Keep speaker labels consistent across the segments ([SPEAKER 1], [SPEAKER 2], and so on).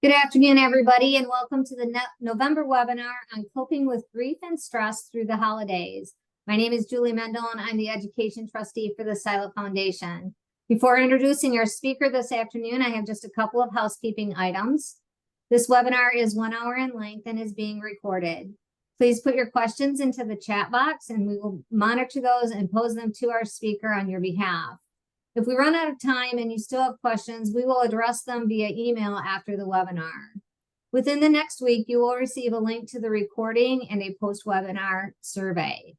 [SPEAKER 1] Good afternoon, everybody, and welcome to the November webinar on coping with grief and stress through the holidays. My name is Julie Mendel, and I'm the Education Trustee for the SILA Foundation. Before introducing our speaker this afternoon, I have just a couple of housekeeping items. This webinar is 1 hour in length and is being recorded. Please put your questions into the chat box, and we will monitor those and pose them to our speaker on your behalf. If we run out of time and you still have questions, we will address them via email after the webinar. Within the next week, you will receive a link to the recording and a post-webinar survey.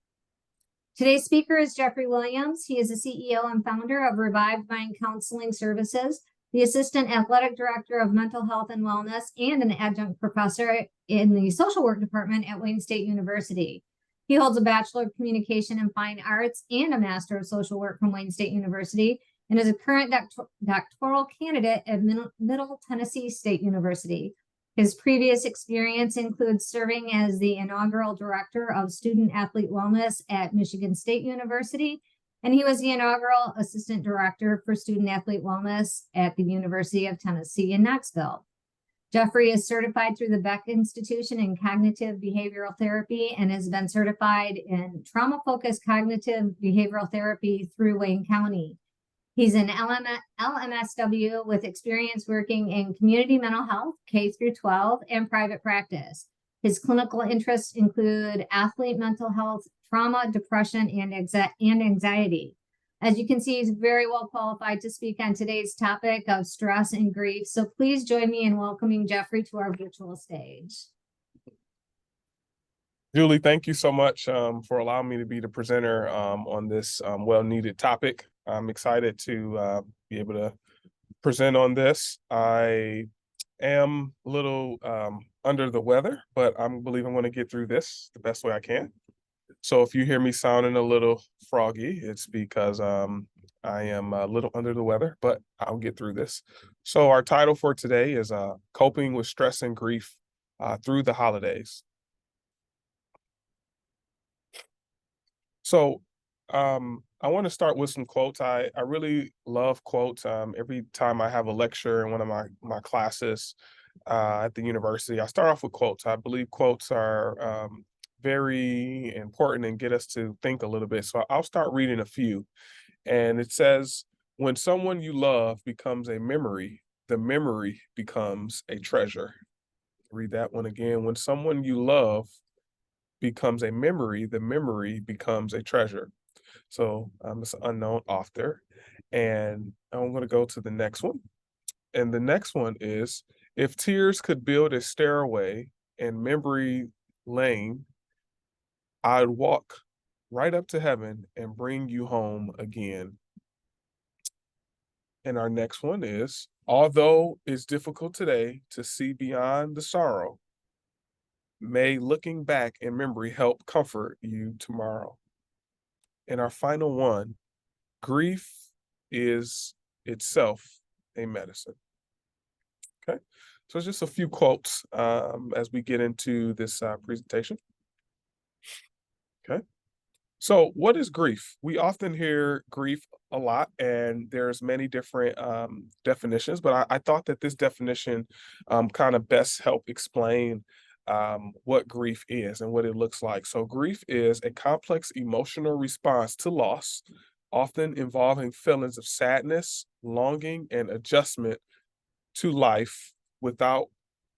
[SPEAKER 1] Today's speaker is Jeffrey Williams. He is the CEO and founder of Revived Mind Counseling Services, the Assistant Athletic Director of Mental Health and Wellness, and an adjunct professor in the Social Work Department at Wayne State University. He holds a Bachelor of Communication and Fine Arts and a Master of Social Work from Wayne State University, and is a current doctoral candidate at Middle Tennessee State University. His previous experience includes serving as the inaugural Director of Student Athlete Wellness at Michigan State University, and he was the inaugural Assistant Director for Student Athlete Wellness at the University of Tennessee in Knoxville. Jeffrey is certified through the Beck Institution in Cognitive Behavioral Therapy and has been certified in Trauma-Focused Cognitive Behavioral Therapy through Wayne County. He's an LMSW with experience working in community mental health, K through 12, and private practice. His clinical interests include athlete mental health, trauma, depression, and anxiety. As you can see, he's very well qualified to speak on today's topic of stress and grief. So please join me in welcoming Jeffrey to our virtual stage.
[SPEAKER 2] Julie, thank you so much for allowing me to be the presenter on this well-needed topic. I'm excited to be able to present on this. I am a little under the weather, but I believe I'm going to get through this the best way I can. So if you hear me sounding a little froggy, it's because I am a little under the weather, but I'll get through this. So our title for today is Coping with Stress and Grief Through the Holidays. So I want to start with some quotes. I really love quotes. Every time I have a lecture in one of my classes at the university, I start off with quotes. I believe quotes are very important and get us to think a little bit. So I'll start reading a few. And it says, when someone you love becomes a memory, the memory becomes a treasure. Read that one again. When someone you love becomes a memory, the memory becomes a treasure. So it's an unknown author. And I'm going to go to the next one. And the next one is, if tears could build a stairway in memory lane, I'd walk right up to heaven and bring you home again. And our next one is, although it's difficult today to see beyond the sorrow, may looking back in memory help comfort you tomorrow. And our final one, grief is itself a medicine. Okay, so it's just a few quotes as we get into this presentation. Okay, so what is grief? We often hear grief a lot, and there's many different definitions, but I thought that this definition kind of best help explain what grief is and what it looks like. So grief is a complex emotional response to loss, often involving feelings of sadness, longing, and adjustment to life without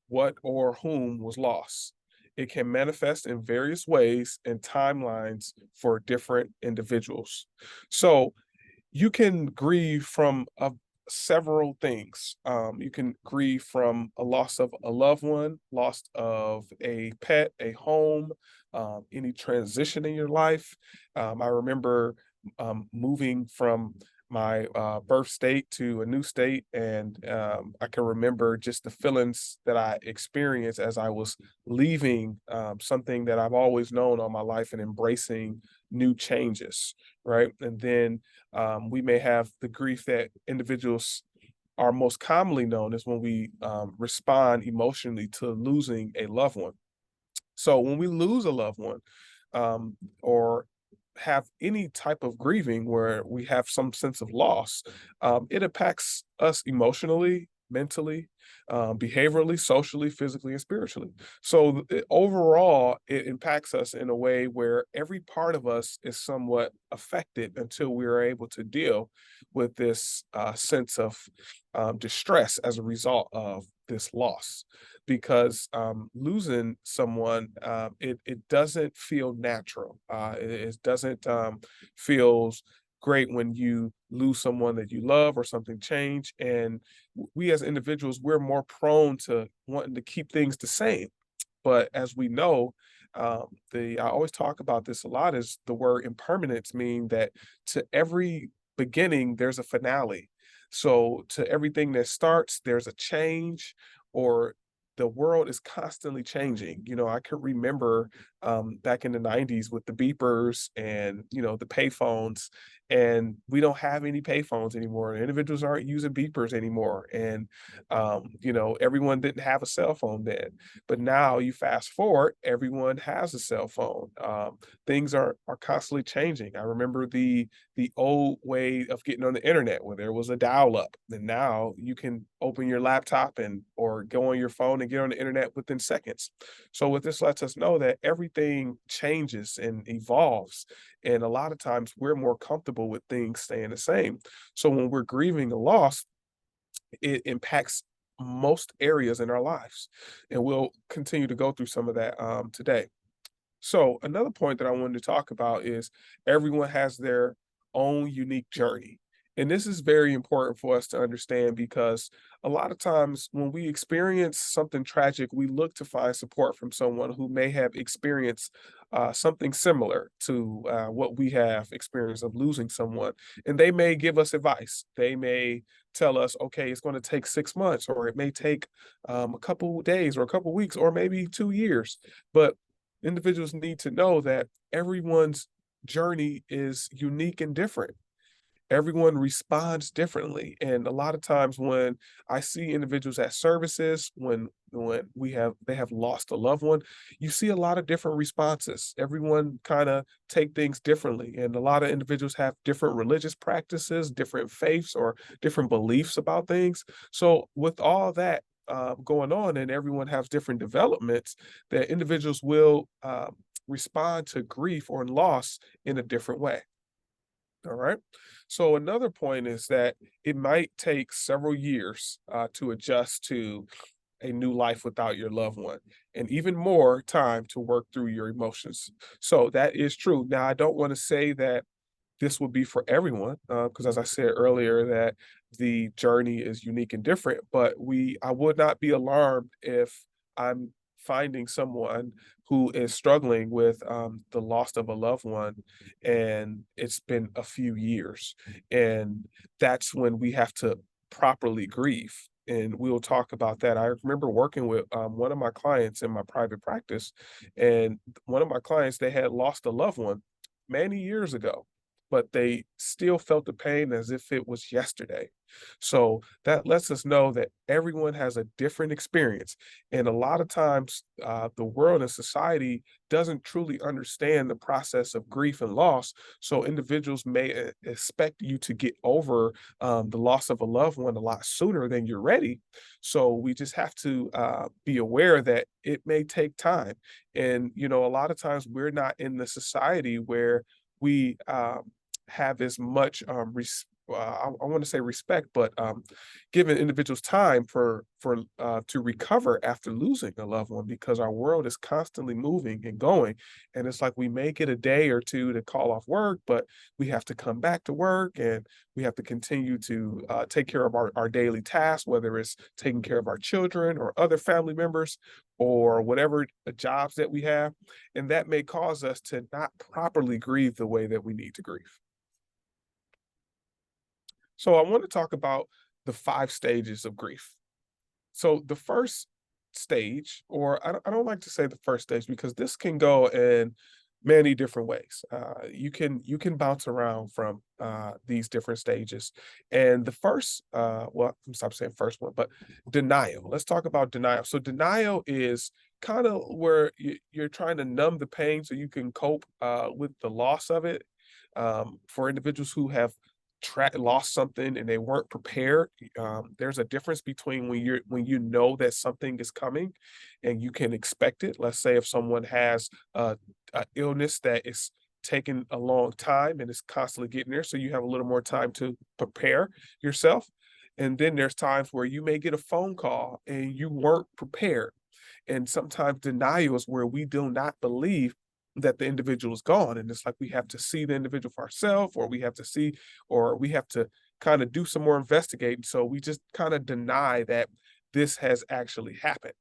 [SPEAKER 2] what or whom was lost. It can manifest in various ways and timelines for different individuals. So you can grieve from several things. You can grieve from a loss of a loved one, loss of a pet, a home, any transition in your life. I remember moving from my birth state to a new state, and I can remember just the feelings that I experienced as I was leaving something that I've always known all my life and embracing new changes, right? And then we may have the grief that individuals are most commonly known as when we respond emotionally to losing a loved one. So when we lose a loved one or have any type of grieving where we have some sense of loss, it impacts us emotionally, mentally, behaviorally, socially, physically, and spiritually. So overall, it impacts us in a way where every part of us is somewhat affected until we are able to deal with this sense of distress as a result of this loss. Because losing someone, it doesn't feel natural. It doesn't feels great when you lose someone that you love or something change. And we as individuals, we're more prone to wanting to keep things the same. But as we know, I always talk about this a lot, is the word impermanence, mean that to every beginning there's a finale. So to everything that starts, there's a change, or the world is constantly changing. I can remember back in the 90s with the beepers and the payphones, and we don't have any payphones anymore. Individuals aren't using beepers anymore, and everyone didn't have a cell phone then. But now you fast forward, everyone has a cell phone. Things are constantly changing. I remember the old way of getting on the internet where there was a dial up, and now you can open your laptop and or go on your phone and get on the internet within seconds. So what this lets us know that everything changes and evolves, and a lot of times we're more comfortable with things staying the same. So when we're grieving a loss, it impacts most areas in our lives. And we'll continue to go through some of that today. So another point that I wanted to talk about is everyone has their own unique journey. And this is very important for us to understand, because a lot of times when we experience something tragic, we look to find support from someone who may have experienced something similar to what we have experienced of losing someone. And they may give us advice. They may tell us, okay, it's going to take 6 months, or it may take a couple days, or a couple weeks, or maybe 2 years. But individuals need to know that everyone's journey is unique and different. Everyone responds differently. And a lot of times when I see individuals at services, when they have lost a loved one, you see a lot of different responses. Everyone kind of take things differently. And a lot of individuals have different religious practices, different faiths, or different beliefs about things. So with all that going on, and everyone has different developments, that individuals will respond to grief or loss in a different way. All right. So another point is that it might take several years to adjust to a new life without your loved one, and even more time to work through your emotions. So that is true. Now, I don't want to say that this would be for everyone, because as I said earlier, that the journey is unique and different. But I would not be alarmed if I'm finding someone who is struggling with the loss of a loved one, and it's been a few years, and that's when we have to properly grieve. And we'll talk about that. I remember working with one of my clients in my private practice, and one of my clients, they had lost a loved one many years ago, but they still felt the pain as if it was yesterday. So that lets us know that everyone has a different experience. And a lot of times, the world and society doesn't truly understand the process of grief and loss. So individuals may expect you to get over the loss of a loved one a lot sooner than you're ready. So we just have to be aware that it may take time. And, a lot of times we're not in the society where we have as much I want to say respect, but giving individuals time for to recover after losing a loved one, because our world is constantly moving and going, and it's like we may get a day or two to call off work, but we have to come back to work, and we have to continue to take care of our daily tasks, whether it's taking care of our children or other family members, or whatever jobs that we have, and that may cause us to not properly grieve the way that we need to grieve. So I want to talk about the 5 stages of grief. So the first stage, or I don't like to say the first stage, because this can go in many different ways. You can bounce around from these different stages. And the first, well, I'm stop saying first one, but denial. Let's talk about denial. So denial is kind of where you're trying to numb the pain so you can cope with the loss of it. For individuals who have lost something and they weren't prepared. There's a difference between when you know that something is coming and you can expect it. Let's say if someone has a illness that is taking a long time and is constantly getting there, so you have a little more time to prepare yourself. And then there's times where you may get a phone call and you weren't prepared. And sometimes denial is where we do not believe that the individual is gone. And it's like we have to see the individual for ourselves, or we have to see, or we have to kind of do some more investigating. So we just kind of deny that this has actually happened.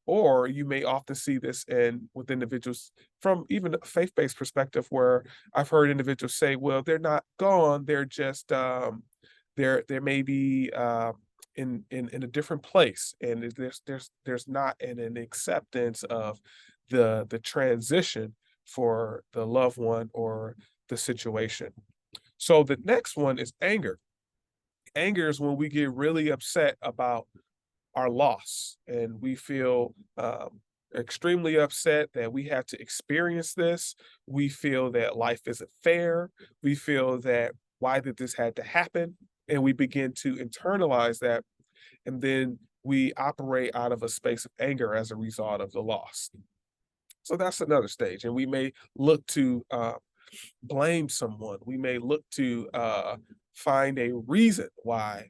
[SPEAKER 2] Or you may often see this with individuals from even a faith-based perspective, where I've heard individuals say, well, they're not gone, they're just they're maybe in a different place, and there's not an acceptance of the transition for the loved one or the situation. So the next one is anger. Anger is when we get really upset about our loss, and we feel extremely upset that we have to experience this. We feel that life isn't fair. We feel that why did this had to happen? And we begin to internalize that, and then we operate out of a space of anger as a result of the loss. So that's another stage, and we may look to blame someone. We may look to find a reason why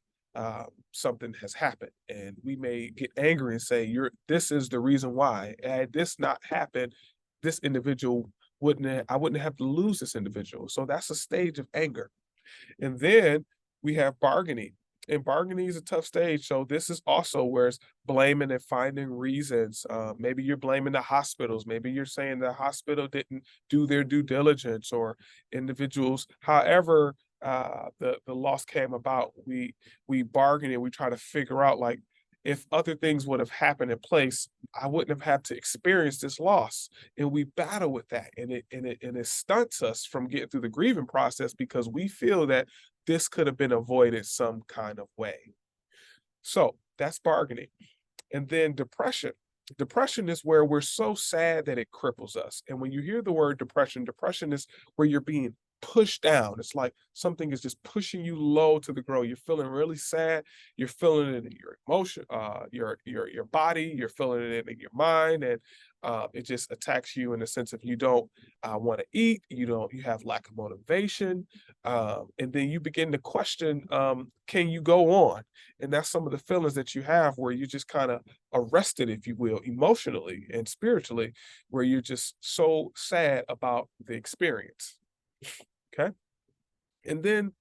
[SPEAKER 2] something has happened, and we may get angry and say, "You're this is the reason why. Had this not happened, this individual I wouldn't have to lose this individual." So that's a stage of anger. And then we have bargaining. And bargaining is a tough stage. So this is also where it's blaming and finding reasons. Maybe you're blaming the hospitals. Maybe you're saying the hospital didn't do their due diligence, or individuals. However, the loss came about, we bargain and we try to figure out, like, if other things would have happened in place, I wouldn't have had to experience this loss. And we battle with that, and it stunts us from getting through the grieving process, because we feel that this could have been avoided some kind of way. So that's bargaining. And then depression. Depression is where we're so sad that it cripples us. And when you hear the word depression, depression is where you're being pushed down. It's like something is just pushing you low to the ground. You're feeling really sad. You're feeling it in your emotion, your body. You're feeling it in your mind, and it just attacks you in the sense of you don't want to eat. You have lack of motivation, and then you begin to question, can you go on? And that's some of the feelings that you have, where you just kind of arrested, if you will, emotionally and spiritually, where you're just so sad about the experience. Okay. And then,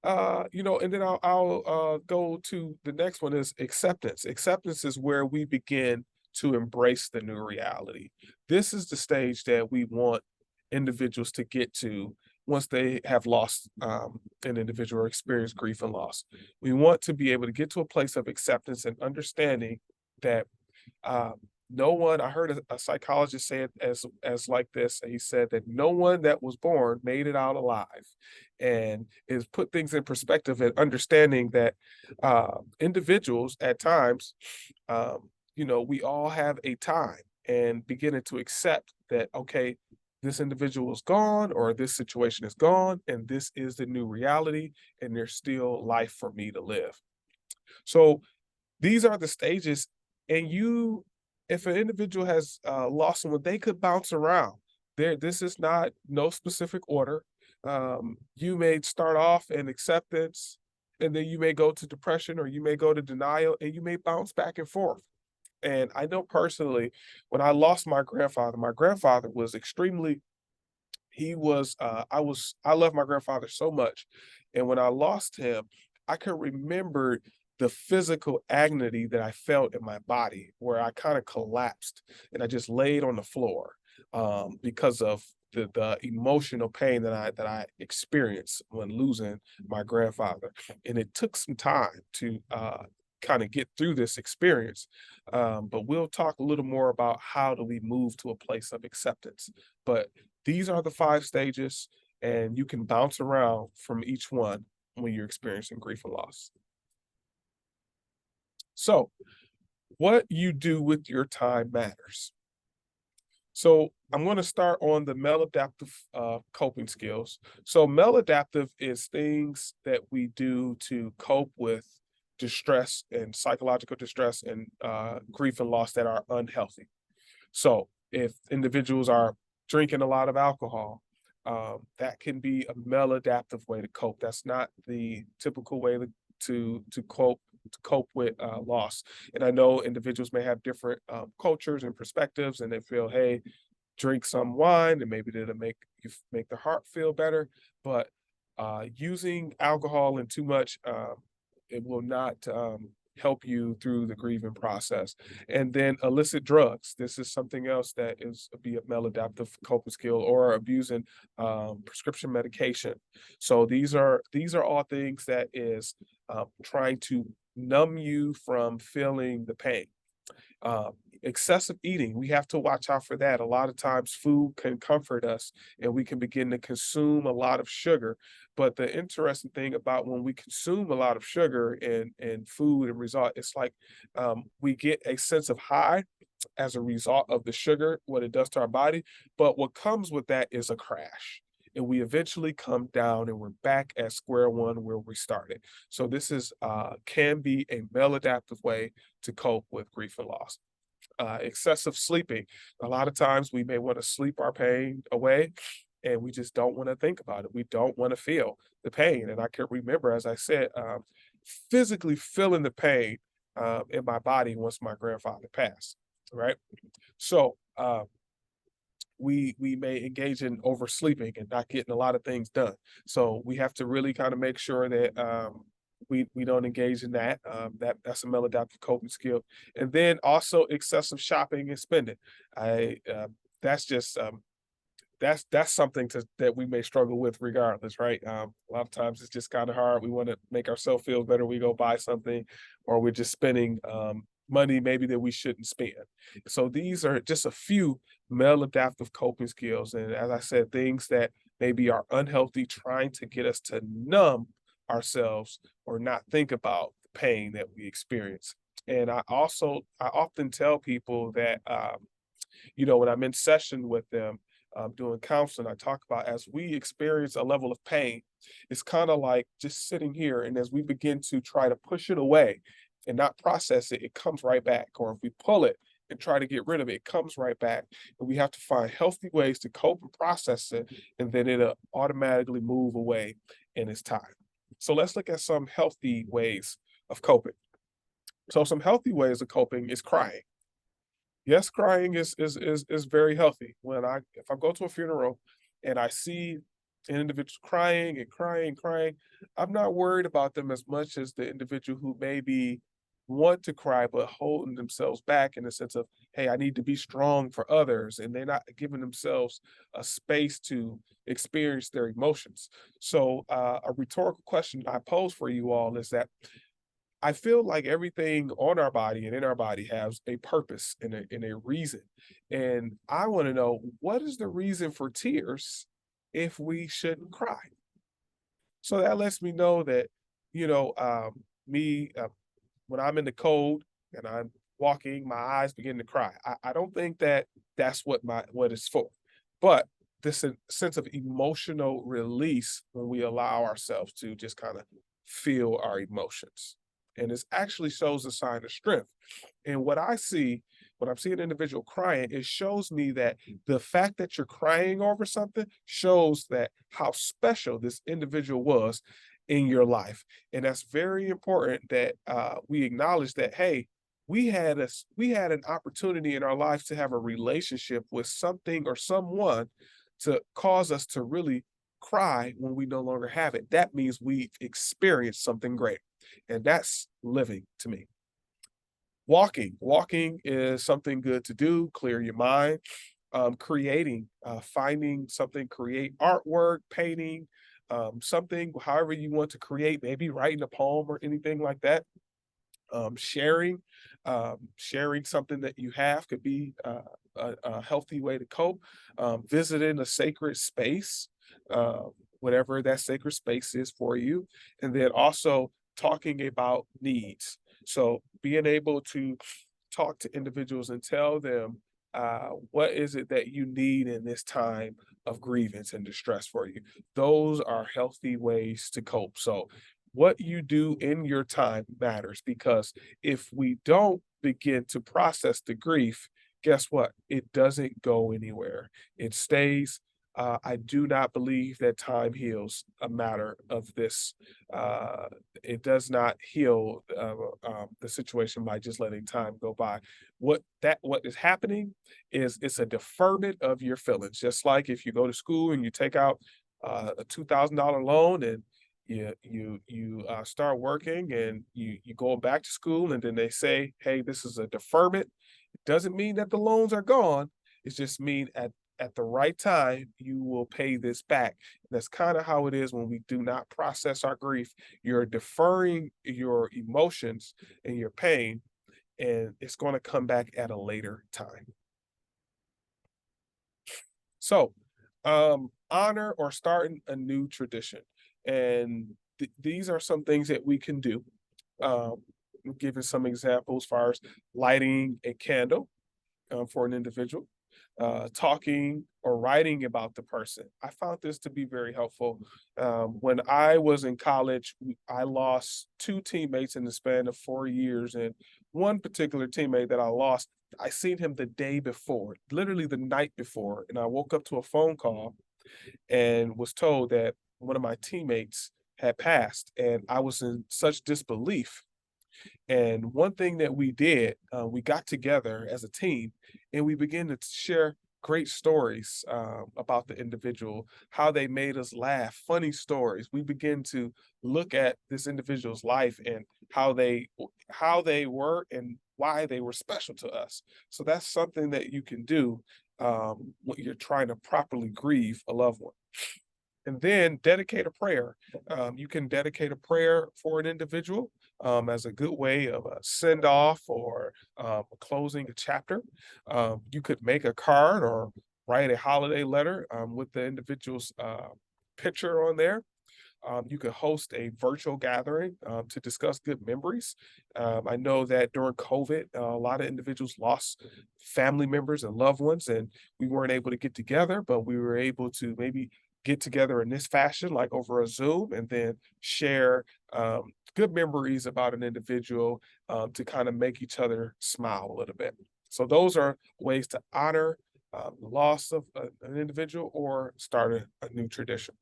[SPEAKER 2] and then I'll go to the next one is acceptance. Acceptance is where we begin to embrace the new reality. This is the stage that we want individuals to get to once they have lost an individual or experienced grief and loss. We want to be able to get to a place of acceptance and understanding that no one, I heard a psychologist say it as like this. He said that no one that was born made it out alive, and is put things in perspective and understanding that individuals at times, we all have a time, and beginning to accept that, okay, this individual is gone, or this situation is gone, and this is the new reality, and there's still life for me to live. So these are the stages, and if an individual has lost someone, they could bounce around. This is not no specific order. You may start off in acceptance, and then you may go to depression, or you may go to denial, and you may bounce back and forth. And I know personally, when I lost my grandfather was extremely, I love my grandfather so much. And when I lost him, I can remember the physical agony that I felt in my body, where I kind of collapsed and I just laid on the floor, because of the emotional pain that I experienced when losing my grandfather. And it took some time to kind of get through this experience. But we'll talk a little more about how do we move to a place of acceptance. But these are the 5 stages, and you can bounce around from each one when you're experiencing grief and loss. So, what you do with your time matters. So, I'm going to start on the maladaptive coping skills. So maladaptive is things that we do to cope with distress and psychological distress and grief and loss that are unhealthy. So if individuals are drinking a lot of alcohol, that can be a maladaptive way to cope. That's not the typical way to cope with loss. And I know individuals may have different cultures and perspectives, and they feel, hey, drink some wine and maybe that'll make the heart feel better. But using alcohol and too much, it will not help you through the grieving process. And then illicit drugs. This is something else that is be a maladaptive coping skill, or abusing prescription medication. So these are all things that is trying to numb you from feeling the pain. Um, Excessive eating, we have to watch out for that. A lot of times food can comfort us and we can begin to consume a lot of sugar. But the interesting thing about when we consume a lot of sugar and food and result, it's like we get a sense of high as a result of the sugar, what it does to our body. But what comes with that is a crash. And we eventually come down and we're back at square one where we started. So this is can be a maladaptive way to cope with grief and loss. Excessive sleeping. A lot of times we may want to sleep our pain away and we just don't want to think about it. We don't want to feel the pain. And I can remember, as I said, physically feeling the pain in my body once my grandfather passed, right? So we may engage in oversleeping and not getting a lot of things done. So we have to really kind of make sure that we don't engage in that. That's a maladaptive coping skill. And then also excessive shopping and spending. I that's just that's something that we may struggle with regardless, right? A lot of times it's just kind of hard. We want to make ourselves feel better. We go buy something, or we're just spending money maybe that we shouldn't spend. So these are just a few maladaptive coping skills. And as I said, things that maybe are unhealthy, trying to get us to numb ourselves or not think about the pain that we experience. And I often tell people that, when I'm in session with them, doing counseling, I talk about as we experience a level of pain, it's kind of like just sitting here. And as we begin to try to push it away and not process it, it comes right back. Or if we pull it and try to get rid of it, it comes right back. And we have to find healthy ways to cope and process it, and then it'll automatically move away in its time. So let's look at some healthy ways of coping. So some healthy ways of coping is crying. Yes, crying is very healthy. If I go to a funeral and I see an individual crying and crying and crying, I'm not worried about them as much as the individual who maybe want to cry but holding themselves back in the sense of, hey, I need to be strong for others, and they're not giving themselves a space to experience their emotions. So a rhetorical question I pose for you all is that I feel like everything on our body and in our body has a purpose and a reason. And I want to know, what is the reason for tears if we shouldn't cry? So that lets me know that, you know, me, when I'm in the cold and I'm walking, my eyes begin to cry. I don't think that that's what it's for. But this sense of emotional release when we allow ourselves to just kind of feel our emotions. And it actually shows a sign of strength. And what I see when I'm seeing an individual crying, it shows me that the fact that you're crying over something shows that how special this individual was in your life. And that's very important that we acknowledge that, hey, we had an opportunity in our life to have a relationship with something or someone to cause us to really cry when we no longer have it. That means we've experienced something great. And that's living to me. Walking is something good to do, clear your mind. Creating, finding something, create artwork, painting, something, however you want to create, maybe writing a poem or anything like that. Sharing, sharing something that you have could be a healthy way to cope. Visiting a sacred space, uh, whatever that sacred space is for you, and then also talking about needs. So being able to talk to individuals and tell them What is it that you need in this time of grievance and distress for you? Those are healthy ways to cope. So, what you do in your time matters, because if we don't begin to process the grief, guess what? It doesn't go anywhere. It stays. I do not believe that time heals a matter of this. Uh, it does not heal the situation by just letting time go by. What is happening is it's a deferment of your feelings. Just like if you go to school and you take out a $2,000 loan, and you start working, and you go back to school, and then they say, hey, this is a deferment. It doesn't mean that the loans are gone. It just mean at the right time you will pay this back. That's kind of how it is when we do not process our grief. You're deferring your emotions and your pain, and it's going to come back at a later time. So, honor or starting a new tradition. And these are some things that we can do. Um, Giving some examples as far as lighting a candle for an individual, talking or writing about the person. I found this to be very helpful. When I was in college, I lost two teammates in the span of 4 years. And one particular teammate that I lost, I seen him the day before, literally the night before. And I woke up to a phone call and was told that one of my teammates had passed. And I was in such disbelief. And one thing that we did, we got together as a team and we began to share great stories about the individual, how they made us laugh, funny stories. We begin to look at this individual's life and how they were and why they were special to us. So that's something that you can do when you're trying to properly grieve a loved one. And then dedicate a prayer. You can dedicate a prayer for an individual as a good way of a send off or closing a chapter. You could make a card or write a holiday letter with the individual's picture on there. You could host a virtual gathering to discuss good memories. I know that during COVID, a lot of individuals lost family members and loved ones, and we weren't able to get together, but we were able to maybe get together in this fashion, like over a Zoom, and then share good memories about an individual to kind of make each other smile a little bit. So those are ways to honor the loss of an individual or start a new tradition.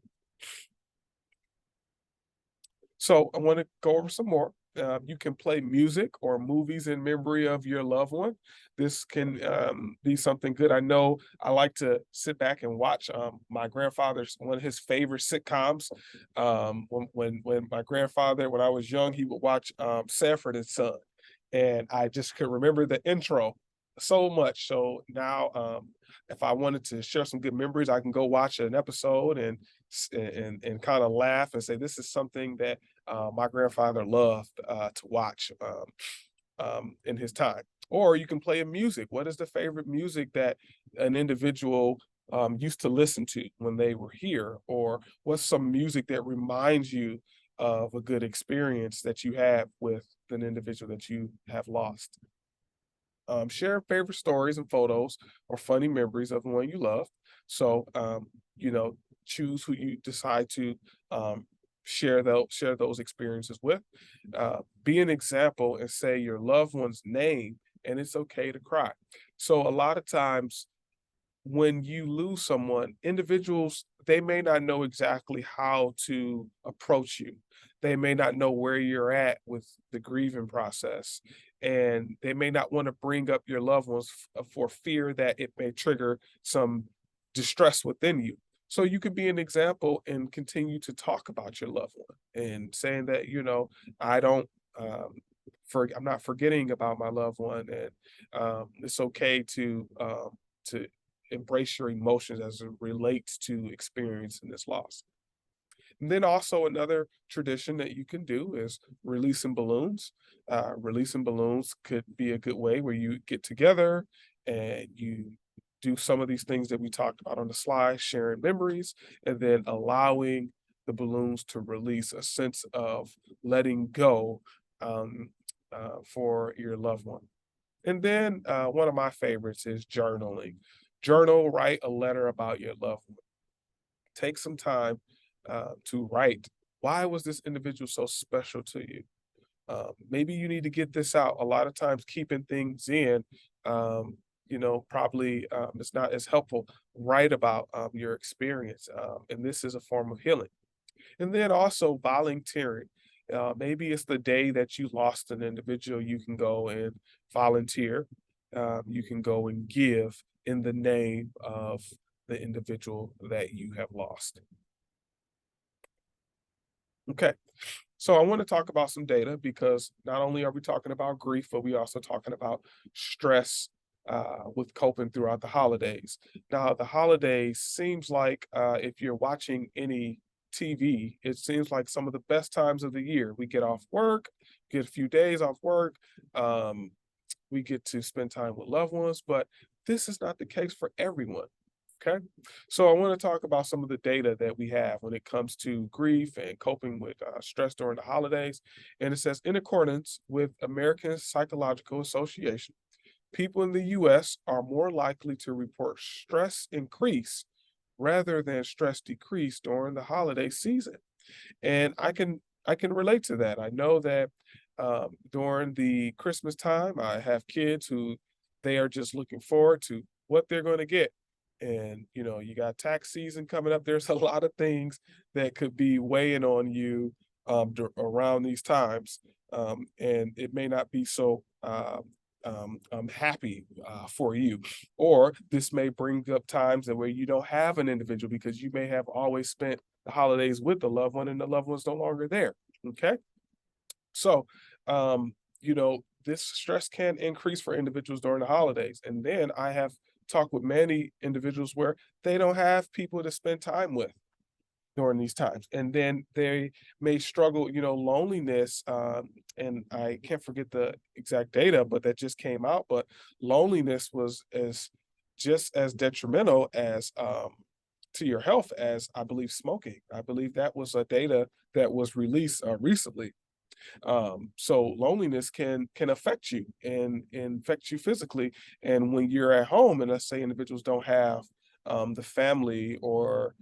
[SPEAKER 2] So I want to go over some more. You can play music or movies in memory of your loved one. This can be something good. I know I like to sit back and watch my grandfather's one of his favorite sitcoms. When my grandfather, when I was young, he would watch Sanford and Son, and I just could remember the intro so much. So now, if I wanted to share some good memories, I can go watch an episode and kind of laugh and say this is something that my grandfather loved to watch in his time. Or you can play a music. What is the favorite music that an individual used to listen to when they were here? Or what's some music that reminds you of a good experience that you have with an individual that you have lost? Share favorite stories and photos or funny memories of the one you love. So, you know, choose who you decide to share those experiences with. Be an example and say your loved one's name, and it's okay to cry. So a lot of times when you lose someone, individuals, they may not know exactly how to approach you. They may not know where you're at with the grieving process. And they may not want to bring up your loved ones for fear that it may trigger some distress within you. So you could be an example and continue to talk about your loved one and saying that, I don't I'm not forgetting about my loved one, and it's okay to embrace your emotions as it relates to experiencing this loss. And then also another tradition that you can do is releasing balloons. Releasing balloons could be a good way where you get together and you do some of these things that we talked about on the slide, sharing memories, and then allowing the balloons to release a sense of letting go for your loved one. And then one of my favorites is journaling. Journal, write a letter about your loved one. Take some time to write. Why was this individual so special to you? Maybe you need to get this out. A lot of times, keeping things in, probably it's not as helpful. Write about your experience, and this is a form of healing. And then also volunteering. Maybe it's the day that you lost an individual. You can go and volunteer. You can go and give in the name of the individual that you have lost. Okay. So I want to talk about some data because not only are we talking about grief, but we also talking about stress with coping throughout the holidays. Now, the holidays seems like if you're watching any TV, it seems like some of the best times of the year. We get off work, get a few days off work, um, we get to spend time with loved ones, but this is not the case for everyone. Okay. So I want to talk about some of the data that we have when it comes to grief and coping with stress during the holidays. And it says, in accordance with American Psychological Association, people in the US are more likely to report stress increase rather than stress decrease during the holiday season. And I can relate to that. I know that during the Christmas time, I have kids who they are just looking forward to what they're going to get. And you got tax season coming up. There's a lot of things that could be weighing on you around these times, and it may not be so happy for you. Or this may bring up times that where you don't have an individual because you may have always spent the holidays with the loved one and the loved one's no longer there. Okay. So, this stress can increase for individuals during the holidays. And then I have talked with many individuals where they don't have people to spend time with during these times. And then they may struggle, loneliness. And I can't forget the exact data, but that just came out. But loneliness was as just as detrimental as to your health as I believe smoking. I believe that was a data that was released recently. So loneliness can affect you and affect you physically. And when you're at home, and let's say individuals don't have the family or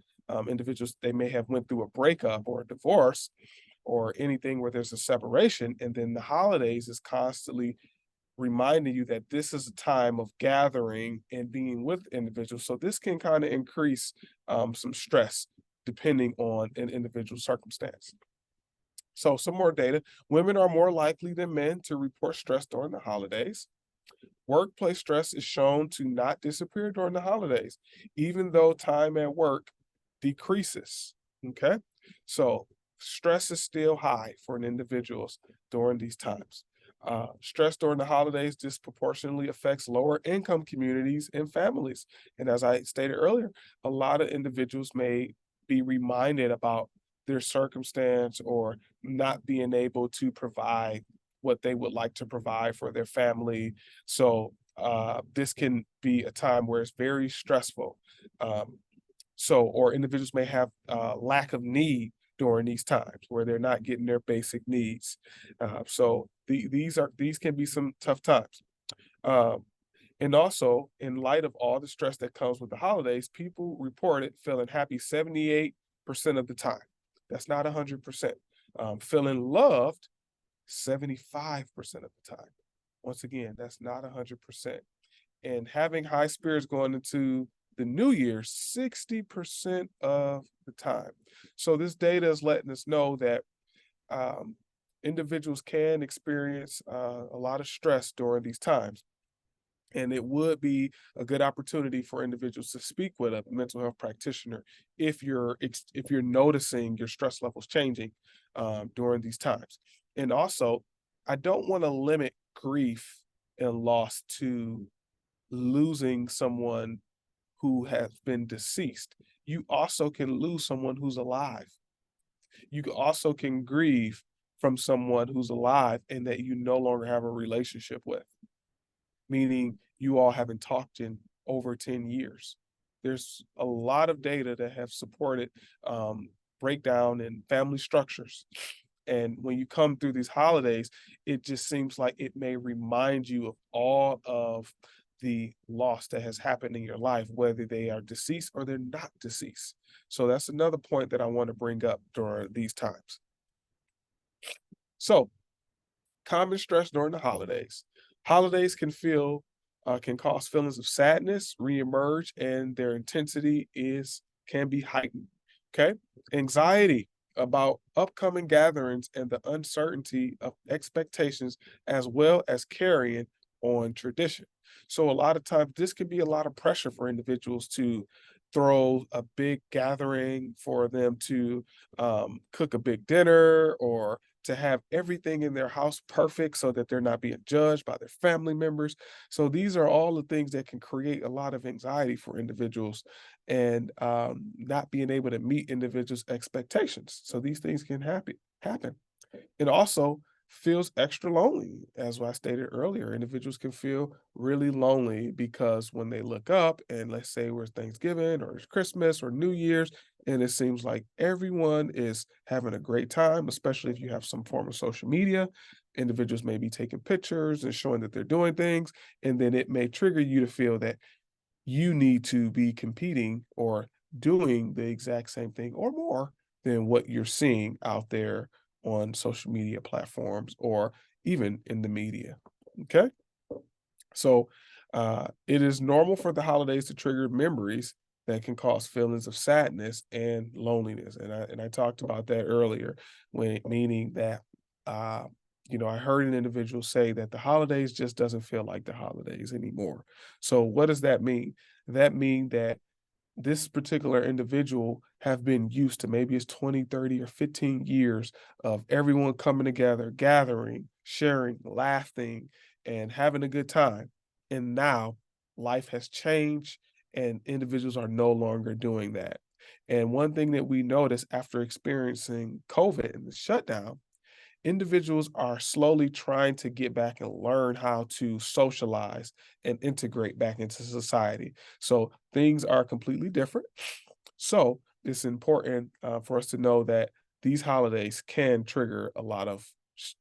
[SPEAKER 2] individuals, they may have went through a breakup or a divorce or anything where there's a separation, and then the holidays is constantly reminding you that this is a time of gathering and being with individuals. So this can kind of increase some stress depending on an individual circumstance. So some more data. Women are more likely than men to report stress during the holidays. Workplace stress is shown to not disappear during the holidays, even though time at work decreases. Okay. So stress is still high for an individuals during these times. Stress during the holidays disproportionately affects lower income communities and families. And as I stated earlier, a lot of individuals may be reminded about their circumstance or not being able to provide what they would like to provide for their family. So this can be a time where it's very stressful. Or individuals may have lack of need during these times where they're not getting their basic needs. These can be some tough times. And also, in light of all the stress that comes with the holidays, people reported feeling happy 78% of the time. That's not 100%. Feeling loved 75% of the time. Once again, that's not 100%. And having high spirits going into the new year 60% of the time. So this data is letting us know that individuals can experience a lot of stress during these times. And it would be a good opportunity for individuals to speak with a mental health practitioner if you're noticing your stress levels changing during these times. And also, I don't want to limit grief and loss to losing someone who has been deceased. You also can lose someone who's alive. You also can grieve from someone who's alive and that you no longer have a relationship with, meaning you all haven't talked in over 10 years. There's a lot of data that have supported breakdown in family structures. And when you come through these holidays, it just seems like it may remind you of all of the loss that has happened in your life, whether they are deceased or they're not deceased. So that's another point that I want to bring up during these times. So, common stress during the holidays. Holidays can cause feelings of sadness reemerge, and their intensity can be heightened. Okay, anxiety about upcoming gatherings and the uncertainty of expectations, as well as carrying on tradition. So a lot of times, this can be a lot of pressure for individuals to throw a big gathering, for them to cook a big dinner, or to have everything in their house perfect so that they're not being judged by their family members. So these are all the things that can create a lot of anxiety for individuals, and not being able to meet individuals' expectations. So these things can happen. It also feels extra lonely. As I stated earlier, individuals can feel really lonely because when they look up and, let's say, we're Thanksgiving or it's Christmas or New Year's, and it seems like everyone is having a great time, especially if you have some form of social media. Individuals may be taking pictures and showing that they're doing things, and then it may trigger you to feel that you need to be competing or doing the exact same thing or more than what you're seeing out there on social media platforms or even in the media. Okay. So it is normal for the holidays to trigger memories that can cause feelings of sadness and loneliness. And I talked about that earlier, when meaning that uh, I heard an individual say that the holidays just doesn't feel like the holidays anymore. So what does that mean? That mean that this particular individual have been used to, maybe it's 20, 30, or 15 years of everyone coming together, gathering, sharing, laughing, and having a good time. And now life has changed, and individuals are no longer doing that. And one thing that we noticed after experiencing COVID and the shutdown, individuals are slowly trying to get back and learn how to socialize and integrate back into society. So things are completely different. So it's important for us to know that these holidays can trigger a lot of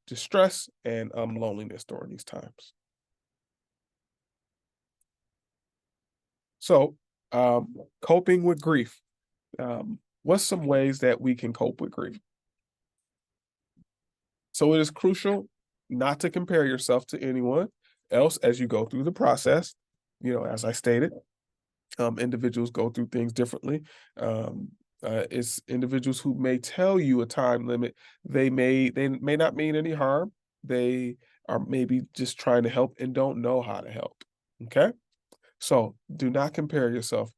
[SPEAKER 2] distress and loneliness during these times. So, coping with grief. What's some ways that we can cope with grief? So it is crucial not to compare yourself to anyone else as you go through the process. As I stated, individuals go through things differently. It's individuals who may tell you a time limit. They may not mean any harm. They are maybe just trying to help and don't know how to help. Okay, so do not compare yourself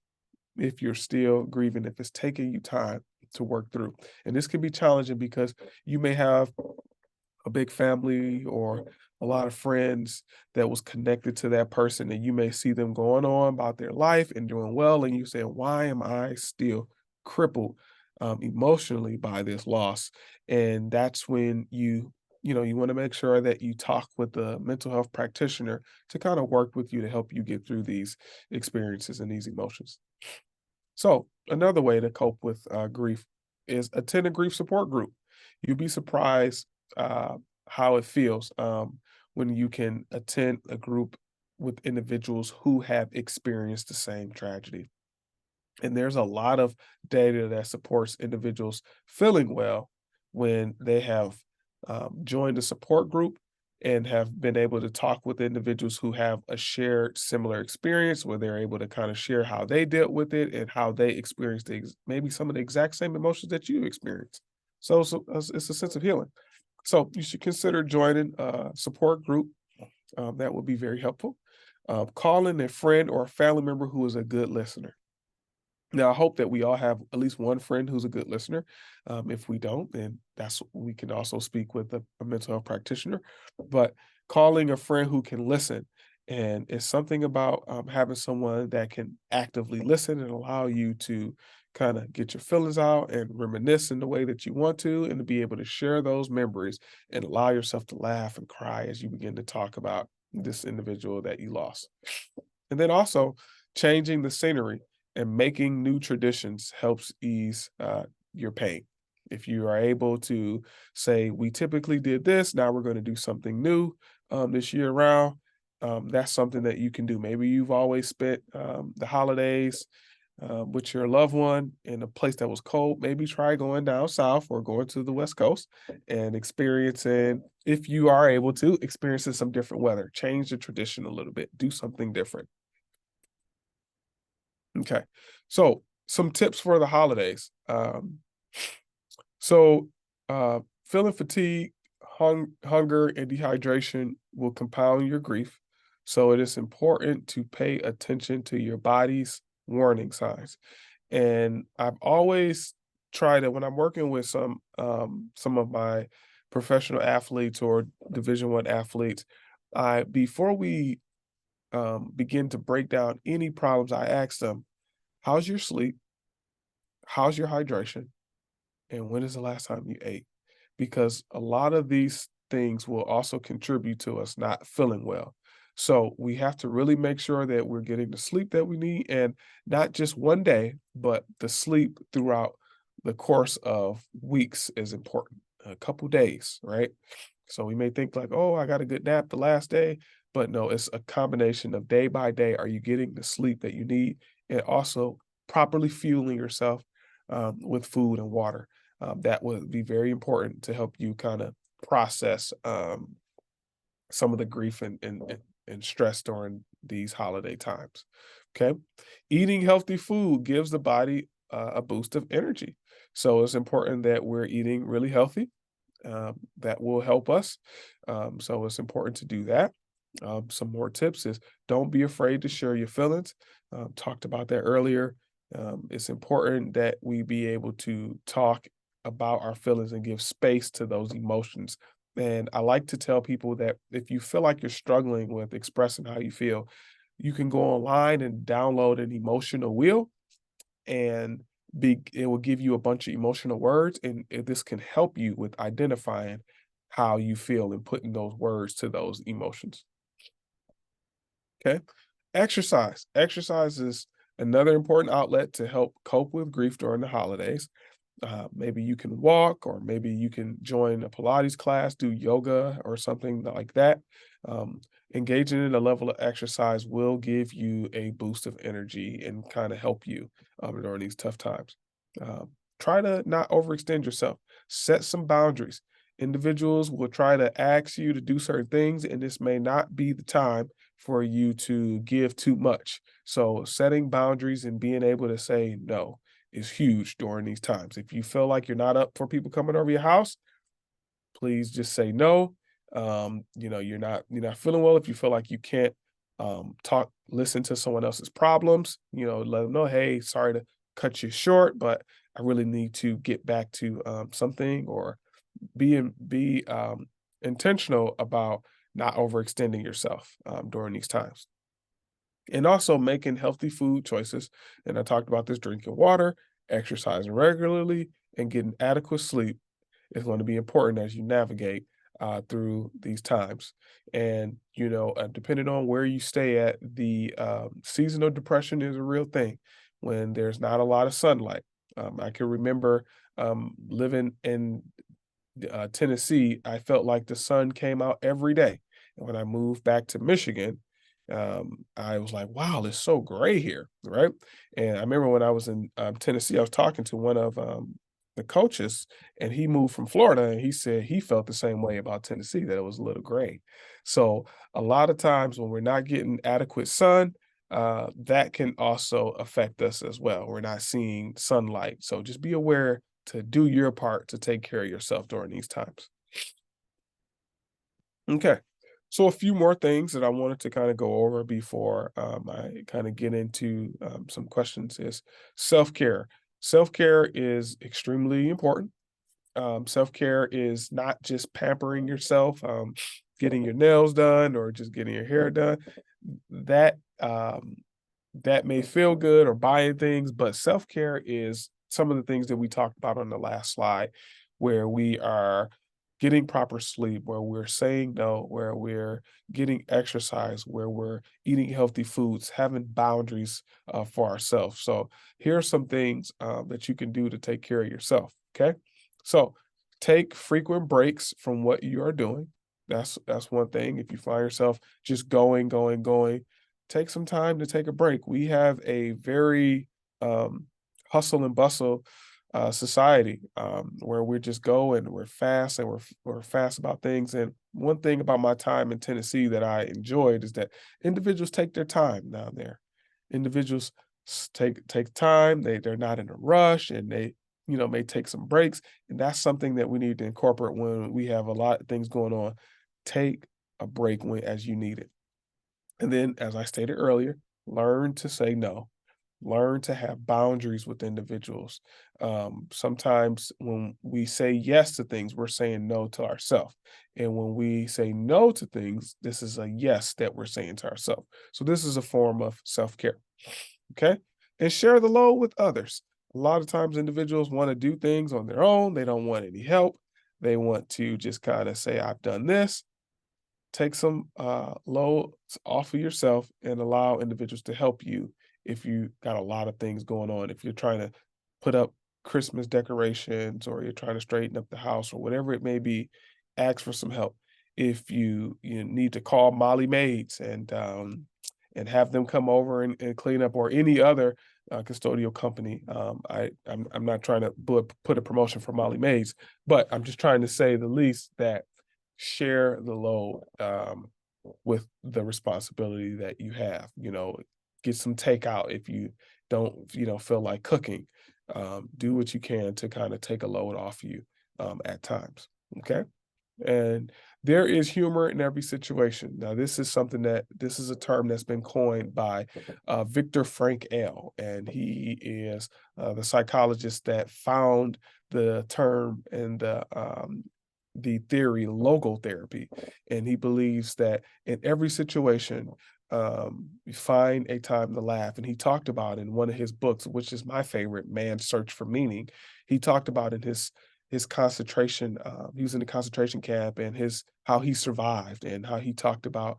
[SPEAKER 2] if you're still grieving, if it's taking you time to work through. And this can be challenging because you may have a big family or a lot of friends that was connected to that person, and you may see them going on about their life and doing well, and you say, why am I still crippled emotionally by this loss? And that's when you want to make sure that you talk with a mental health practitioner to kind of work with you to help you get through these experiences and these emotions. So another way to cope with grief is attend a grief support group. You'll be surprised uh, how it feels when you can attend a group with individuals who have experienced the same tragedy. And there's a lot of data that supports individuals feeling well when they have joined a support group and have been able to talk with individuals who have a shared similar experience, where they're able to kind of share how they dealt with it and how they experienced maybe some of the exact same emotions that you experienced. So it's a sense of healing. So you should consider joining a support group. That would be very helpful. Calling a friend or a family member who is a good listener. Now, I hope that we all have at least one friend who's a good listener. If we don't, then we can also speak with a mental health practitioner. But calling a friend who can listen, and it's something about having someone that can actively listen and allow you to kind of get your feelings out and reminisce in the way that you want to, and to be able to share those memories and allow yourself to laugh and cry as you begin to talk about this individual that you lost. And then also changing the scenery and making new traditions helps ease your pain. If you are able to say, we typically did this, now we're going to do something new this year around, that's something that you can do. Maybe you've always spent the holidays with your loved one in a place that was cold. Maybe try going down south or going to the West Coast and experiencing, if you are able to, experiencing some different weather. Change the tradition a little bit. Do something different. Okay, so some tips for the holidays. So, feeling fatigue, hunger, and dehydration will compound your grief. So, it is important to pay attention to your body's warning signs. And I've always tried it when I'm working with some of my professional athletes or Division I athletes. I before we begin to break down any problems, I ask them, "How's your sleep? How's your hydration? And when is the last time you ate?" Because a lot of these things will also contribute to us not feeling well. So we have to really make sure that we're getting the sleep that we need, and not just one day, but the sleep throughout the course of weeks is important. A couple days, right? So we may think like, oh, I got a good nap the last day, but no, it's a combination of day by day. Are you getting the sleep that you need? And also properly fueling yourself with food and water. That would be very important to help you kind of process some of the grief and stress during these holiday times. Okay. Eating healthy food gives the body a boost of energy. So it's important that we're eating really healthy. That will help us. So it's important to do that. Some more tips is don't be afraid to share your feelings. Talked about that earlier. It's important that we be able to talk about our feelings and give space to those emotions. And I like to tell people that if you feel like you're struggling with expressing how you feel, you can go online and download an emotional wheel, and it will give you a bunch of emotional words, and this can help you with identifying how you feel and putting those words to those emotions. Okay. Exercise is another important outlet to help cope with grief during the holidays. Maybe you can walk, or maybe you can join a Pilates class, do yoga or something like that. Um, Engaging in a level of exercise will give you a boost of energy and kind of help you during these tough times. Try to not overextend yourself. Set some boundaries. Individuals will try to ask you to do certain things, and this may not be the time for you to give too much. So, setting boundaries and being able to say no is huge during these times. If you feel like you're not up for people coming over your house, please just say no. You're not feeling well. If you feel like you can't listen to someone else's problems, let them know, hey, sorry to cut you short, but I really need to get back to something, or be intentional about not overextending yourself during these times. And also making healthy food choices. And I talked about this: drinking water, exercising regularly, and getting adequate sleep is going to be important as you navigate through these times. And, depending on where you stay at, the seasonal depression is a real thing when there's not a lot of sunlight. I can remember living in Tennessee. I felt like the sun came out every day. And when I moved back to Michigan, I was like, wow, it's so gray here, right? And I remember when I was in Tennessee, I was talking to one of the coaches, and he moved from Florida, and he said he felt the same way about Tennessee, that it was a little gray. So a lot of times when we're not getting adequate sun, that can also affect us as well. We're not seeing sunlight. So just be aware to do your part to take care of yourself during these times. Okay. So a few more things that I wanted to kind of go over before I kind of get into some questions is self-care. Self-care is extremely important. Self-care is not just pampering yourself, getting your nails done or just getting your hair done. That that may feel good, or buying things, but self-care is some of the things that we talked about on the last slide, where we are getting proper sleep, where we're saying no, where we're getting exercise, where we're eating healthy foods, having boundaries for ourselves. So here are some things that you can do to take care of yourself. Okay. So take frequent breaks from what you are doing. That's one thing. If you find yourself just going, take some time to take a break. We have a very hustle and bustle society where we just go and we're fast and we're fast about things. And one thing about my time in Tennessee that I enjoyed is that individuals take their time down there. Individuals take time. They're not in a rush, and they may take some breaks. And that's something that we need to incorporate when we have a lot of things going on. Take a break as you need it. And then, as I stated earlier, learn to say no. Learn to have boundaries with individuals. Sometimes when we say yes to things, we're saying no to ourselves. And when we say no to things, this is a yes that we're saying to ourselves. So this is a form of self-care. Okay. And share the load with others. A lot of times individuals want to do things on their own. They don't want any help. They want to just kind of say, I've done this. Take some loads off of yourself and allow individuals to help you if you got a lot of things going on. If you're trying to put up Christmas decorations, or you're trying to straighten up the house, or whatever it may be, ask for some help. If you need to call Molly Maids and have them come over and clean up, or any other custodial company. I'm not trying to put a promotion for Molly Maids, but I'm just trying to say the least that share the load with the responsibility that you have. Get some takeout if you don't, feel like cooking. Do what you can to kind of take a load off you at times. Okay. And there is humor in every situation. Now, this is a term that's been coined by Viktor Frankl, and he is the psychologist that found the term and the theory logotherapy. And he believes that in every situation, you find a time to laugh. And he talked about in one of his books, which is my favorite, Man's Search for Meaning. He talked about in his concentration, he was in the concentration camp, and how he survived, and how he talked about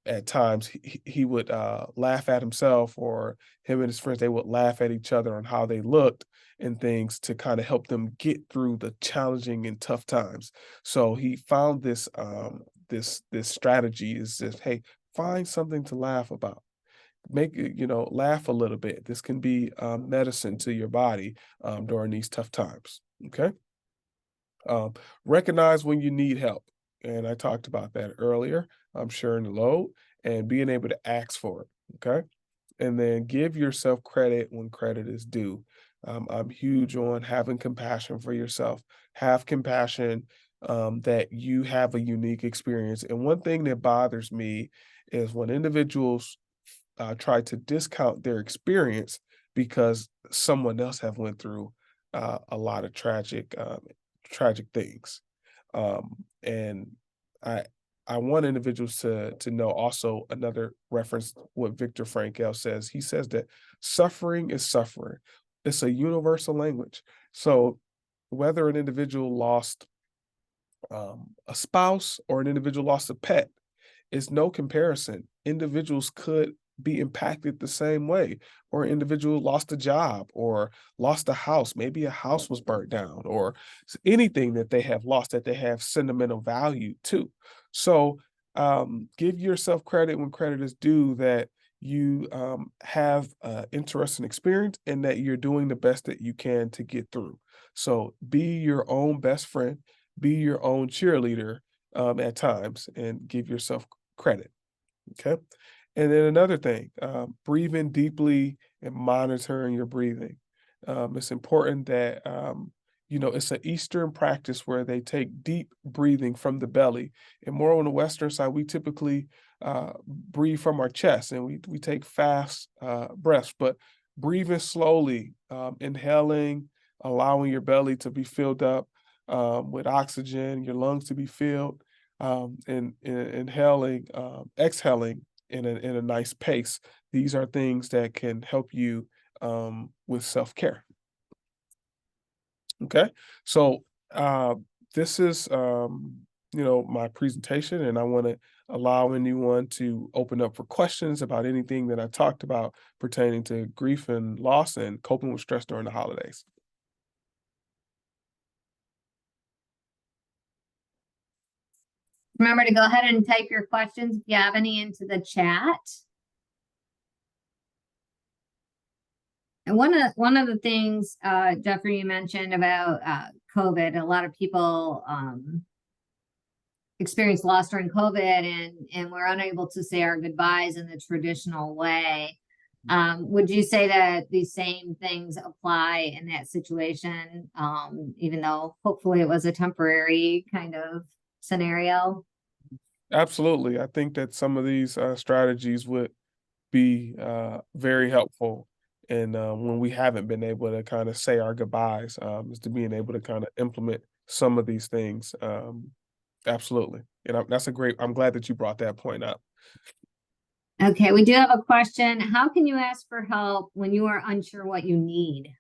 [SPEAKER 2] at times he would laugh at himself, or him and his friends, they would laugh at each other on how they looked and things to kind of help them get through the challenging and tough times. So he found this this strategy is just, hey, find something to laugh about. Make it, laugh a little bit. This can be medicine to your body during these tough times. Okay. Recognize when you need help. And I talked about that earlier. I'm sharing the load and being able to ask for it. Okay. And then give yourself credit when credit is due. I'm huge on having compassion for yourself. Have compassion that you have a unique experience. And one thing that bothers me is when individuals try to discount their experience because someone else have went through a lot of tragic things. And I I want individuals to know also another reference what Viktor Frankl says. He says that suffering is suffering. It's a universal language. So whether an individual lost a spouse or an individual lost a pet, is no comparison. Individuals could be impacted the same way, or an individual lost a job or lost a house. Maybe a house was burnt down, or anything that they have lost that they have sentimental value to. So give yourself credit when credit is due, that you have an interesting experience and that you're doing the best that you can to get through. So be your own best friend, be your own cheerleader at times, and give yourself credit. Okay. And then another thing, breathing deeply and monitoring your breathing. It's important that, it's an Eastern practice where they take deep breathing from the belly. And more on the Western side, we typically breathe from our chest, and we take fast breaths, but breathing slowly, inhaling, allowing your belly to be filled up with oxygen, your lungs to be filled, and inhaling, exhaling in a nice pace. These are things that can help you with self-care. Okay, so this is my presentation, and I want to allow anyone to open up for questions about anything that I talked about pertaining to grief and loss and coping with stress during the holidays.
[SPEAKER 1] Remember to go ahead and type your questions if you have any into the chat. And one of the things, Jeffrey, you mentioned about COVID, a lot of people experienced loss during COVID, and we're unable to say our goodbyes in the traditional way. Would you say that these same things apply in that situation, even though hopefully it was a temporary kind of scenario?
[SPEAKER 2] Absolutely. I think that some of these strategies would be very helpful. And when we haven't been able to kind of say our goodbyes, is to being able to kind of implement some of these things. Absolutely. And that's a great, I'm glad that you brought that point up.
[SPEAKER 1] Okay, we do have a question. How can you ask for help when you are unsure what you need?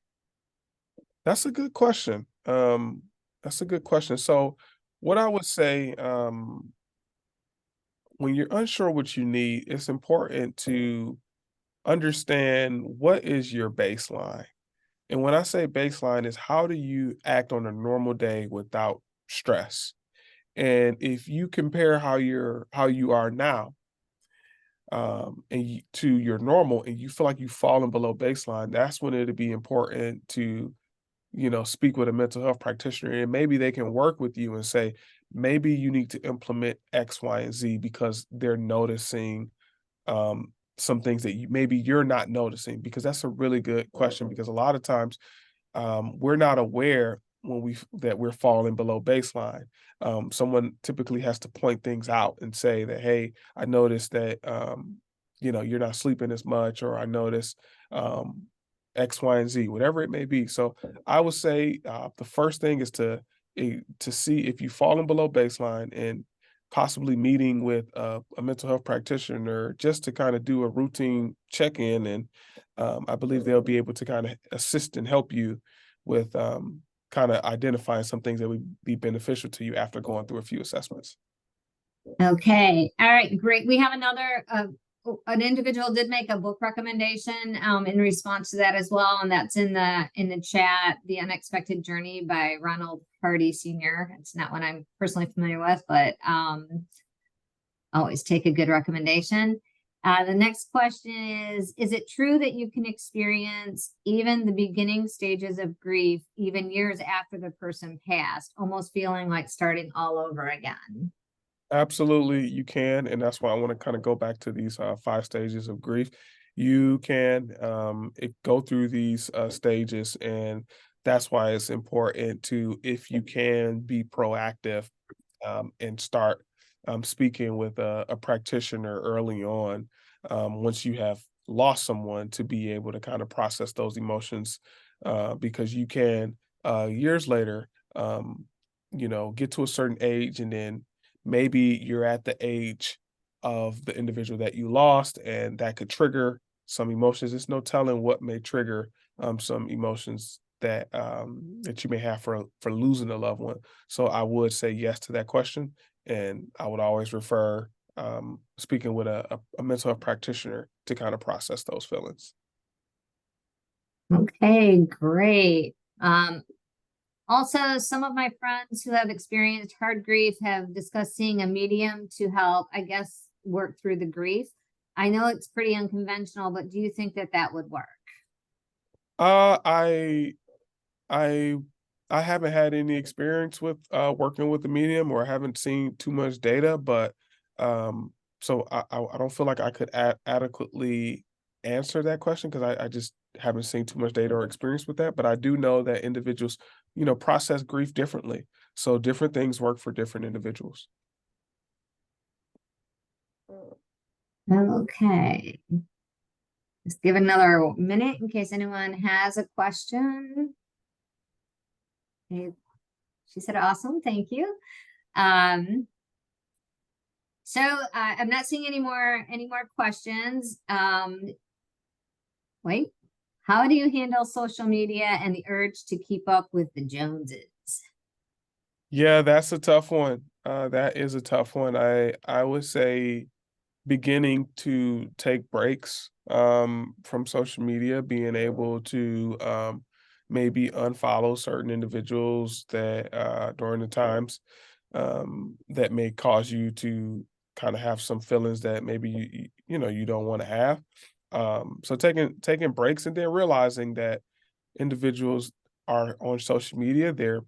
[SPEAKER 2] That's a good question. That's a good question. So what I would say, when you're unsure what you need, it's important to understand what is your baseline. And when I say baseline is how do you act on a normal day without stress? And if you compare how you are now, to your normal, and you feel like you've fallen below baseline, that's when it'd be important to, speak with a mental health practitioner, and maybe they can work with you and say, maybe you need to implement X, Y, and Z because they're noticing some things that maybe you're not noticing. Because that's a really good question, because a lot of times we're not aware that we're falling below baseline. Someone typically has to point things out and say that, hey, I noticed that you're not sleeping as much, or I noticed X, Y, and Z, whatever it may be. So I would say the first thing is to see if you've fallen below baseline, and possibly meeting with a mental health practitioner just to kind of do a routine check-in. And I believe they'll be able to kind of assist and help you with kind of identifying some things that would be beneficial to you after going through a few assessments.
[SPEAKER 1] Okay. All right. Great. We have another, an individual did make a book recommendation in response to that as well. And that's in the chat, The Unexpected Journey by Ronald Hardy Sr. It's not one I'm personally familiar with, but always take a good recommendation. The next question is it true that you can experience even the beginning stages of grief, even years after the person passed, almost feeling like starting all over again?
[SPEAKER 2] Absolutely, you can, and that's why I want to kind of go back to these 5 stages of grief. You can go through these stages, and that's why it's important to, if you can, be proactive and start speaking with a practitioner early on, once you have lost someone, to be able to kind of process those emotions, because you can years later, get to a certain age, and then maybe you're at the age of the individual that you lost, and that could trigger some emotions. There's no telling what may trigger some emotions that you may have for losing a loved one. So I would say yes to that question, and I would always refer speaking with a mental health practitioner to kind of process those feelings.
[SPEAKER 1] Okay, great. Also, some of my friends who have experienced hard grief have discussed seeing a medium to help, I guess, work through the grief. I know it's pretty unconventional, but do you think that that would work?
[SPEAKER 2] I I I haven't had any experience with working with the medium, or haven't seen too much data, but so I don't feel like I could adequately answer that question, because I just haven't seen too much data or experience with that. But I do know that individuals, process grief differently. So different things work for different individuals.
[SPEAKER 1] Okay. Just give another minute in case anyone has a question. Okay. She said, awesome. Thank you. So I'm not seeing any more questions. Wait, how do you handle social media and the urge to keep up with the Joneses?
[SPEAKER 2] Yeah, that's a tough one. That is a tough one. I would say beginning to take breaks from social media, being able to maybe unfollow certain individuals that during the times that may cause you to kind of have some feelings that maybe you don't want to have. So taking breaks and then realizing that individuals are on social media, they're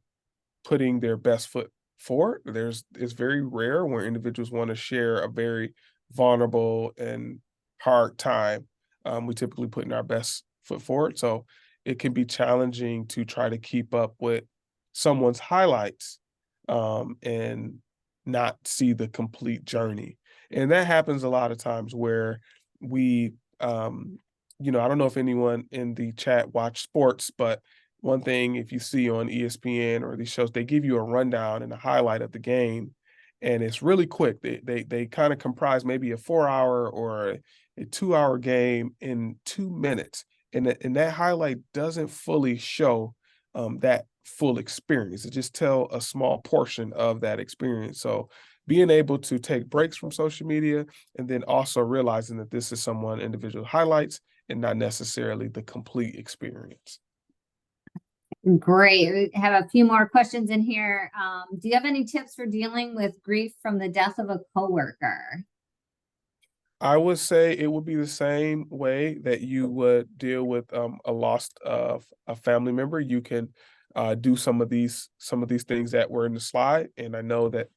[SPEAKER 2] putting their best foot forward. It's very rare when individuals want to share a very vulnerable and hard time. We typically put in our best foot forward. So it can be challenging to try to keep up with someone's highlights and not see the complete journey. And that happens a lot of times where we, I don't know if anyone in the chat watch sports, but one thing, if you see on ESPN or these shows, they give you a rundown and a highlight of the game, and it's really quick. They kind of comprise maybe a 4 hour or a 2 hour game in 2 minutes, and that highlight doesn't fully show that full experience. It just tell a small portion of that experience. So being able to take breaks from social media and then also realizing that this is someone individual highlights and not necessarily the complete experience.
[SPEAKER 1] Great. We have a few more questions in here. Do you have any tips for dealing with grief from the death of a coworker?
[SPEAKER 2] I would say it would be the same way that you would deal with a loss of a family member. You can do some of these things that were in the slide, and I know that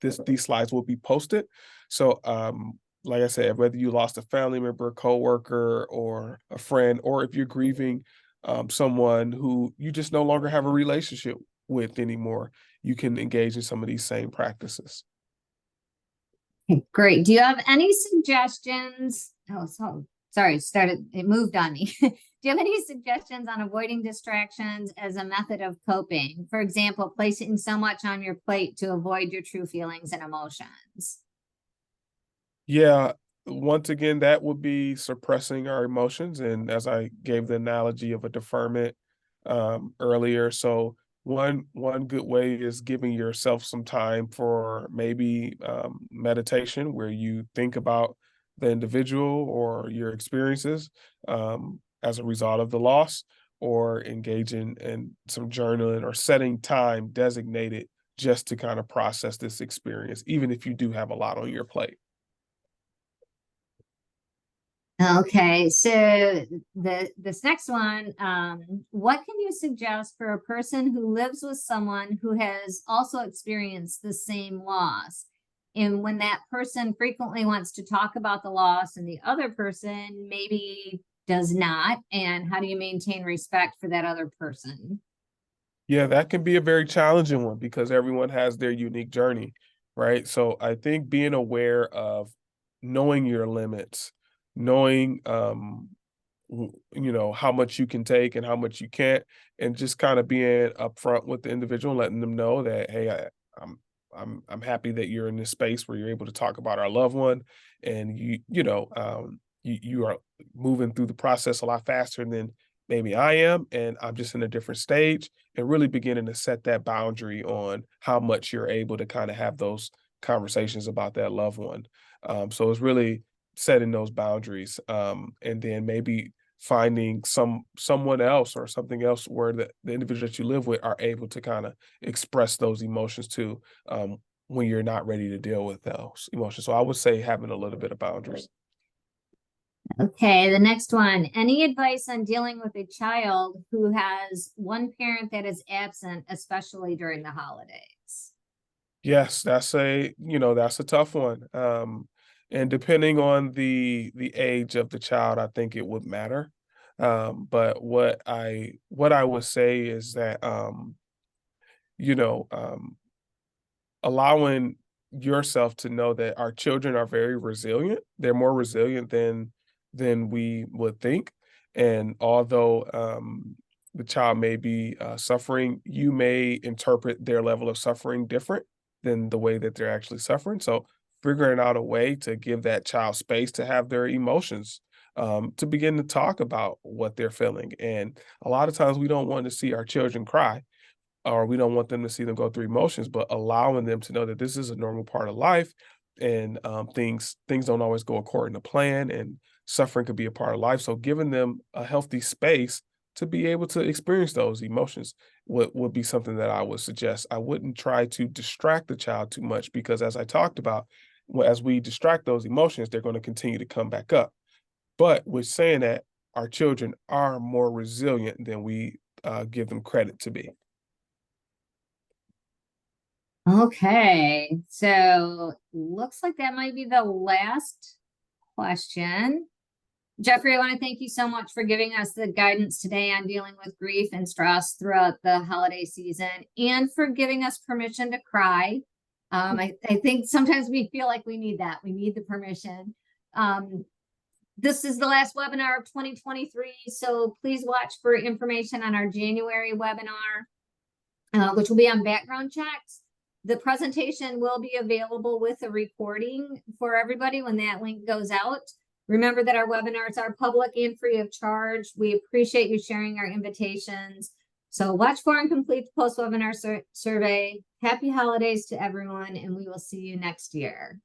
[SPEAKER 2] these slides will be posted. So, like I said, whether you lost a family member, coworker, or a friend, or if you're grieving someone who you just no longer have a relationship with anymore, you can engage in some of these same practices.
[SPEAKER 1] Okay, great. Do you have any suggestions? Oh, sorry, it moved on me. Do you have any suggestions on avoiding distractions as a method of coping? For example, placing so much on your plate to avoid your true feelings and emotions.
[SPEAKER 2] Yeah, once again, that would be suppressing our emotions. And as I gave the analogy of a deferment earlier, so one good way is giving yourself some time for maybe meditation, where you think about the individual or your experiences as a result of the loss, or engaging in some journaling or setting time designated just to kind of process this experience, even if you do have a lot on your plate.
[SPEAKER 1] Okay, so this next one, what can you suggest for a person who lives with someone who has also experienced the same loss? And when that person frequently wants to talk about the loss and the other person maybe does not, and how do you maintain respect for that other person?
[SPEAKER 2] Yeah, that can be a very challenging one because everyone has their unique journey, right? So I think being aware of knowing your limits, knowing how much you can take and how much you can't, and just kind of being upfront with the individual, letting them know that, hey, I'm I'm happy that you're in this space where you're able to talk about our loved one, and you are moving through the process a lot faster than maybe I am, and I'm just in a different stage, and really beginning to set that boundary on how much you're able to kind of have those conversations about that loved one. So it's really setting those boundaries, and then maybe finding someone else or something else where the individual that you live with are able to kind of express those emotions too, when you're not ready to deal with those emotions. So I would say having a little bit of boundaries.
[SPEAKER 1] Okay, the next one. Any advice on dealing with a child who has one parent that is absent, especially during the holidays?
[SPEAKER 2] Yes, that's a tough one. And depending on the age of the child, I think it would matter. But what I would say is that you know, allowing yourself to know that our children are very resilient. They're more resilient than we would think. And although the child may be suffering, you may interpret their level of suffering different than the way that they're actually suffering. So figuring out a way to give that child space to have their emotions, to begin to talk about what they're feeling. And a lot of times we don't want to see our children cry, or we don't want them to see them go through emotions, but allowing them to know that this is a normal part of life, and things don't always go according to plan, and suffering could be a part of life. So giving them a healthy space to be able to experience those emotions would be something that I would suggest. I wouldn't try to distract the child too much because, as I talked about, as we distract those emotions, they're going to continue to come back up. But with saying that, our children are more resilient than we give them credit to be.
[SPEAKER 1] Okay, so looks like that might be the last question. Jeffrey, I want to thank you so much for giving us the guidance today on dealing with grief and stress throughout the holiday season and for giving us permission to cry. I think sometimes we feel like we need that. We need the permission. This is the last webinar of 2023, so please watch for information on our January webinar, which will be on background checks. The presentation will be available with a recording for everybody when that link goes out. Remember that our webinars are public and free of charge. We appreciate you sharing our invitations. So watch for and complete the post-webinar survey. Happy holidays to everyone, and we will see you next year.